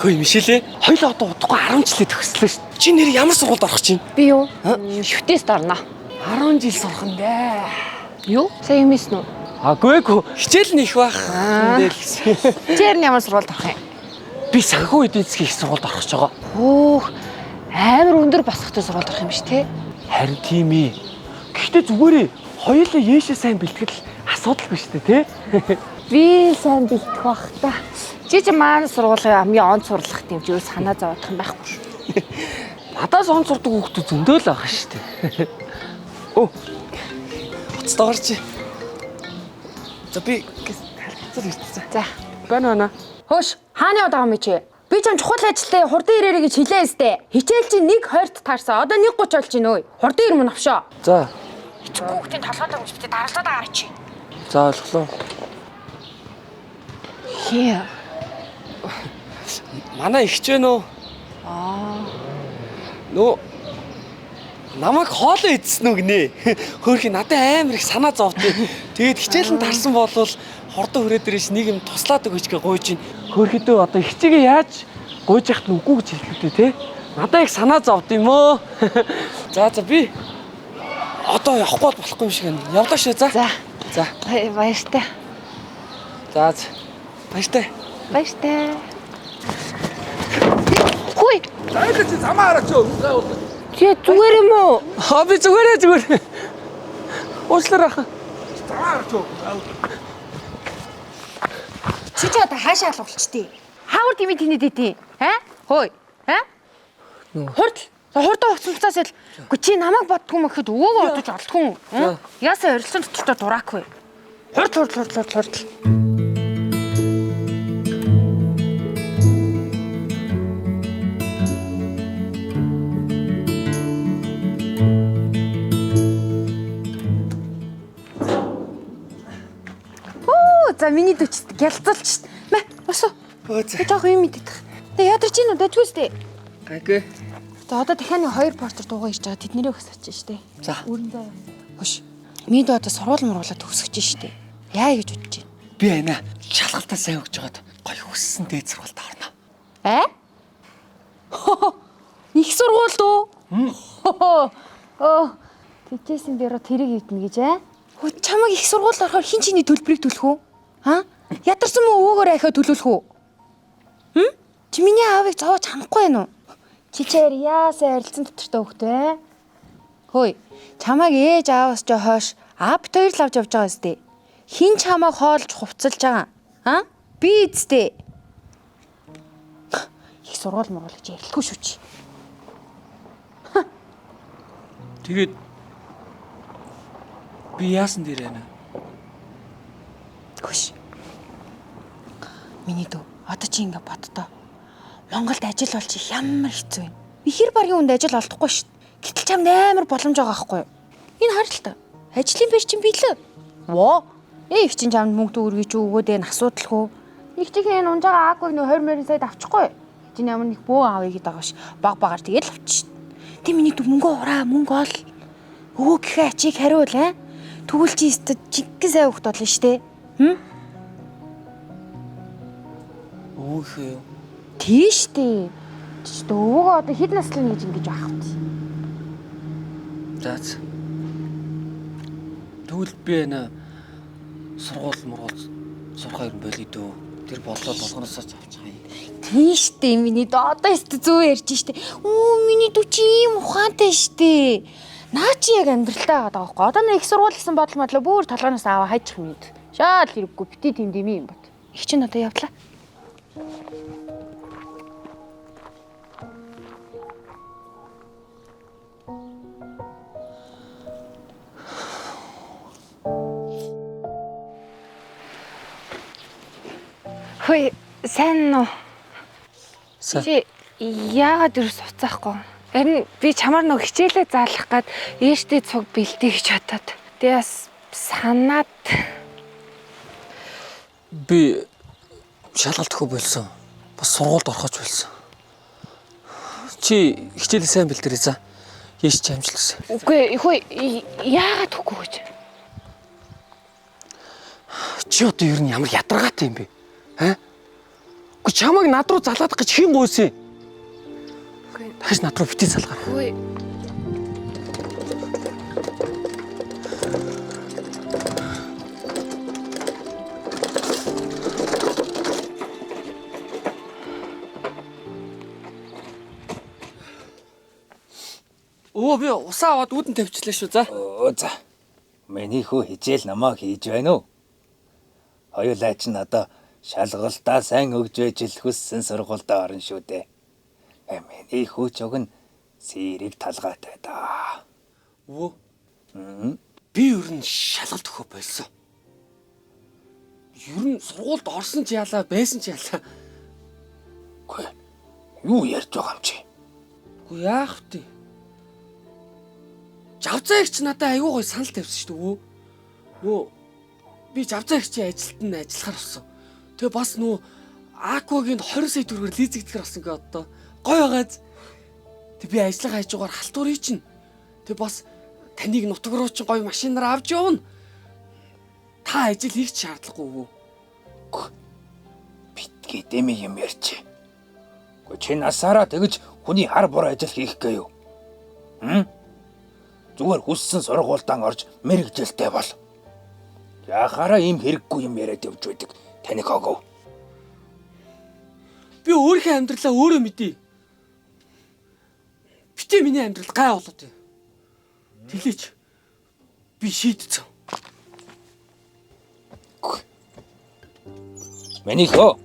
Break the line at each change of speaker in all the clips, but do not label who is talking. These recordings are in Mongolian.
Хөөе Мишель, хоёулаа одоо удахгүй 10 жилээ төгслөө шүү. Чи нэр ямар сургуульд орох чинь?
Би юу? Шүтээс орно.
10 жил сурах нь дээ.
Юу? Сайн юм ийсэн үү?
Агүйгүй. Хичээл нь их байх. Эндээ л гэсэн.
Чи ярь ямар сургуульд орох юм?
Би санхүү эдийн засгийн их сургуульд орох гэж байгаа.
Хөөх. Амар өндөр босгохтой сургуульд орох юм биш те?
Харин тийм ээ. Гэхдээ зүгээрээ хоёулаа яашаа сайн бэлтгэл асуудалгүй шүү дээ, тий?
Би сайн бэлтгэх бах та. Чи маань сургуулийн хамгийн онц сурлах юм чи юу санаа зовоодох юм байхгүй шүү.
Надаас онц сурдаг хүүхдүүд зөндөө л байгаа шүү дээ. Оо. Хоцтой гарч. За би халдцар ирчихсэн.
За.
Байна.
Хөөш, хааны удаа юм чи? Би ч чухал ажилтаа хурдан ирээрэй гэж хэлээ өстэй. Хичээл чи 1:20-д таарсан. Одоо 1:30 болж байна өө. Хурдан ир мөн авшаа.
За.
Хүүхдийн толгойд өгч битээ дараалаад гарч.
За ойлголоо.
Хээ.
Манай ихч вэ нөө? Нөө намайг хоолоо идсэн үг нэ. Хөөхи надад амар их санаа зовдیں۔ Тэгээд хичээлэн тарсан болвол хордон хүрээ дээрээс нэг юм туслаад өгөөч гэж гуйж ин. Хөөхөдөө одоо хичээгээ яаж гуйж яхад нь үгүй гэж хэлэхдээ те. Надад их санаа зовд юм өө. За би одоо явахгүй болохгүй юм шиг байна. Явлаа шүү. За. За.
Баяртай.
За. Баяртай.
Баяртай. Хүй.
Зайл чи замаа хараач юу?
Чи зүгээр юм уу?
Би зүгээр. Уучлаарай ах. Замаа хараач юу?
Чи одоо хаашаа алгуулчтий? Хаавар дими тэнэд идэв. Хөөе. Хурдан уцсан цаас л. Гү чи намайг боддгүй мөхөд өвөөгөө бодож олдгүй. Яасаа орилсон дотор дураакгүй. Хурд. За миний дөч гялцалч. Мэ, босоо.
Бөөцөө.
Жоох юм идэх. Тэ ядарч ийн үү? Дэжгүйс дээ.
Гайгүй.
За одоо дахианы 2 портер дуугаа ирж байгаа. Тэднэрээ өсөж штэ.
За.
Өрн заяа. Хош. Минь одоо сургууль мургуулаад төгсөж штэ. Яа гэж бодож байна?
Би байна. Шалгалтаа сайн өгч жагаад гоё хүссэн дээд сургуульд орно.
Их сургууль дөө. Тэжээсэн бэрө тэрэг ивдэнэ гэж Хөө чамайг их сургууль орохоор хин чиний төлбөрийг төлөх үү? Ядарсан мө өвөөгөө ахиад төлөвлөх үү? Чи миний аавыг зовоож ханахгүй байна уу? Чичээр яасаа арилцсан дотортой хөхтэй. Хөөе, чамайг ээж ааваас жоо хойш апт хоёр л авч явж байгаа зү. Хин чамайг хоолж хувцалж байгаа? Би эзтэй. Их сургууль мургуулж ярилтгүй шүү чи.
Тэгээд би яасан дээр байна?
Хөш. Миний дүү, одоо чи ингэ боддоо. Монголд ажил олж ямар хэцүү вэ? Би хэр баргийн хүнд ажил олдохгүй шүү. Гэтэл чамд амар боломж байгаа байхгүй юу? Энэ харж л та. Ажлын байж чинь билээ. Воо. Их чинь чамд мөнгө төгрөгийг өгөөд энэ асуудалгүй. Их чихэн энэ унжаага аагүй нөө 20 сая авчихгүй. Чи ямар нэг бөө аавыг гэдэг байгаа ш. Багаар тэгэл авчих. Тэ миний дүү мөнгө ураа, мөнгө ол. Өө гэхээ ачиг хариул Тэгвэл чи өстө жиггэн сайн хөхт болно штэ.
Өөхөө.
Тийштэй. Чи өвөөгөө одоо хэд наслаа гэж ингэж ахвч.
За. Тэгвэл би сургууль сурах юм болий дөө. Тэр болоо болгоноосоо ч авчих юм.
Тийштэй миний дөө одоо өстө зөө ярьж штэ. Миний дүү чи ийм ухаантай штэ. Наа чи яг амьдралтай байгаа байхгүй. Одоо нэг их сургууль гэсэн бодол модлоо бүр толгоноос аваа хайчих мэд. Шаал хэрэггүй бити тэм дэми юм бат. Их чинь одоо явдлаа. Хөөе, сайн уу? Чи яагаад юус уцаахгүй? Харин би чамаар нэг хичээлээ заалах гээд ээжтэй цуг бэлтээ гэж бодоод. Тэгээс санаад
би шалгалт өгөө болсон. Бас сургуульд орохоч болсон. Чи хичээлээ сайн бэлтээрэй за. Ээж чи амжилт хүсье.
Үгүй хөөе яагаад өгөхгүй гэж.
Чи одоо ер нь ямар ядаргаатай юм бэ? Чамайг над руу залгаадах гэж хийн гуйсан.
Үгүй.
Тааш над руу битээ залгаа.
Үгүй.
Өө би усаа аваад үүдэн тавьчлаа шүү. За.
Оо за. Миний хүү хичээл намаа хийж байна уу? Хоёулаа ч надаа шалгалтаа сайн өгж байж л хүссэн сургуультай орно шүү дээ. Миний хүү ч уг нь сэрэг талгаатай да.
Өө. Би ер нь шалгалт өгөх болсон. Ер нь сургуульд орсон ч яалаа, байсан ч яалаа.
Үгүй. Юу ярьж байгаа юм чи?
Үгүй яах вэ? Жавцаагч надад аягүй гой санал тавьсан шүү дээ. Нөө би жавцаагчийн ажилд нь ажиллахаар болсон. Тэгээ бас нөө Аквагийн 20 сая төгрөгөөр лизэгдэхэр болсон гээ одоо. Гой байгааз. Тэг би ажиллах хажуугаар халтуурыг чинь. Тэг бас таныг нутаг руу чинь гой машинаар авч явна. Та ажил хийх шаардлагагүй.
Битгий дэми юм ярьч. Гэхдээ чи насаараа тэгж хүний хар бор ажил хийх гээ юу? Зүгээр хүссэн сургуультай орж мэрэгжилтэй бол. Яхаараа ийм хэрэггүй юм яриад явж байдаг. Таних огов.
Би өөрийнхөө амьдралаа өөрөө мэдээ. Битээ миний амьдрал гай болоод байна. Тэглээч. Би шийдсэн.
Миний хөө.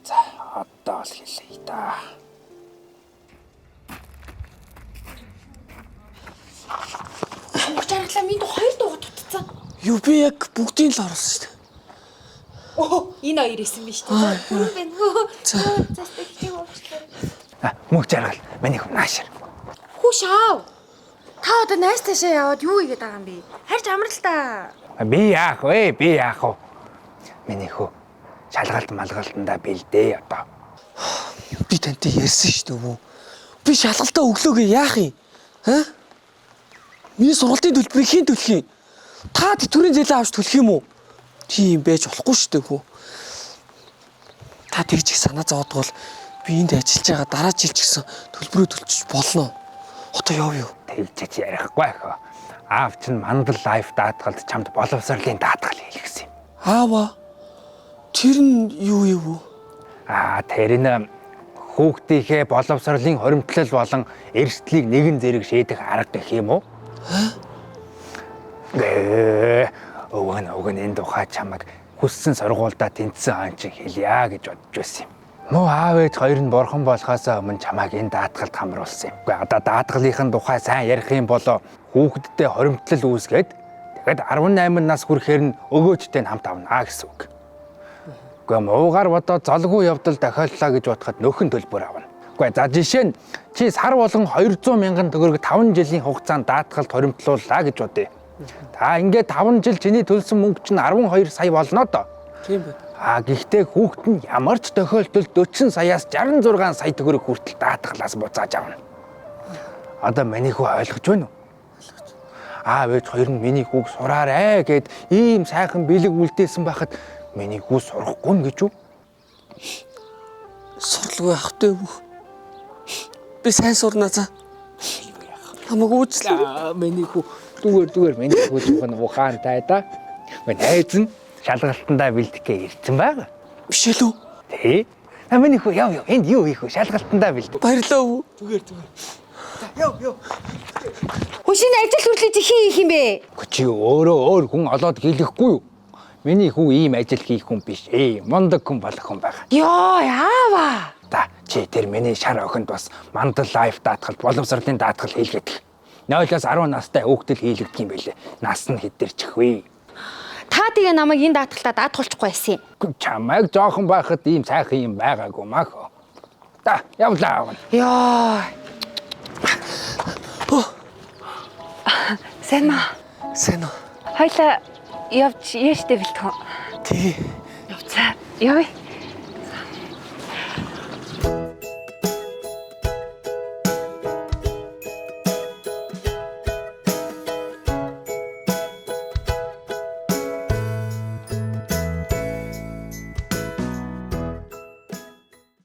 За, одоо л хэлээ да.
Чаргалаа минь хоёр дууга дутцсан.
Юу би яг бүгдийг л оруулсан шүү дээ.
Оо, энэ хоёр исэн биш үү? Бүр байна. За стихийг уучлаарай.
Мөнх жаргал. Миний хөө наашир.
Хүүш аав. Та одоо найс таашаа яваад юу игээд байгаа юм бэ? Харж амрал та.
Би яах вэ? Би яах вэ? Миний хөө шалгалт малгалтанда бэлдээ одоо.
Би тантай ярьсан шүү дээ. Би шалгалтаа өглөөгээ яах юм? Миний сургалтын төлбөрийг хэн төлөх юм? Та тэтгэврийн зээлээ авч төлөх юм уу? Тийм байж болохгүй шүү дээ. Та тэгж их санаа зовдгол би энд ажиллаж байгаа дараа жил ч гэсэн төлбөрөө төлчих болно. Одоо яв юу?
Тэгж ярихгүй хөө. Аав чинь мандал лайф даатгалд чамд боловсролын даатгал хийлгэсэн юм.
Аава. Тэр нь юу юу?
Тэр нь хүүхдийнхээ боловсролын хоримтлал болон эрсдлийг нэгэн зэрэг шийдэх арга гэх юм уу? Уг нь энэ тухай чамайг хүссэн сургуультай тэнцсэн ан чинь хэлье гэж бодож байсан юм. Муу аав ээж хоёр нь бурхан болохоос өмнө чамайг энэ даатгалд хамруулсан юм. Гэхдээ одоо даатгалынхын тухай сайн ярих юм бол хүүхдтэй хоримтлал үүсгээд тэгэхэд 18 нас хүрэхээр нь өгөөжтэй хамт авнаа гэсэн үг. Гэхдээ муугаар бодоод золгүй явдал тохиоллоо гэж бодоход нөхөн төлбөр авна. Гэхдээ за жишээ нь чи сар болгон 200 мянган төгрөг 5 жилийн хугацаанд даатгалд хоримтлууллаа гэж бодъё. Та ингээд 5 жил чиний төлсөн мөнгө чинь 12 сая болно доо.
Тийм байна.
Гэхдээ хүүхэд нь ямар ч тохиолдолд 40 саяас 66 сая төгрөг хүртэл даатгалаас буцааж авна. Одоо миний хүү ойлгож байна уу? Аав ээж хоёр нь миний хүүг сураарэ гэд ийм сайхан бэлэг үлдээсэн байхад миний хүү сурахгүй юм гэж үү?
Сурлгүй ахтай юу? Би сайн сурна за. Хамаагүй үзлээ.
Миний хүү зүгээр миний хүү зөвхөн ухаантай да. Найз нь шалгалтандаа бэлтгэх ирсэн байгаа.
Биш ээ лүү?
Тий. Миний хүү яв энд юу хийх вэ? Шалгалтандаа бэлдээ.
Баярлалаа өвөө. Зүгээр. Яв.
Хүшин ажил хөрлөж хийх юм бэ?
Чи өөр хүн олоод хийлэхгүй юу? Миний хүү ийм ажил хийх хүн биш. Мондөг хүн болох хүн байгаа.
Йоо, яава.
Та чи тэр миний шар охинд бас мандал лайф даатгалд боловсролын даатгал хийлгээд. 0-10 настай хүүхдэл хийлэгдэх юм байлээ. Нас нь хэдэрчих вэ?
Та тэгээ намайг энэ даатгалтаа даатгуулчихгүй байсан юм.
Чамайг жоохон байхад ийм сайхан юм байгаагүй маа. Та явлаа.
Йоо. Сайн маа.
Сайн уу?
Хоёлаа явж яаштай бэлтгэн.
Тий.
Явцаа. Явъя.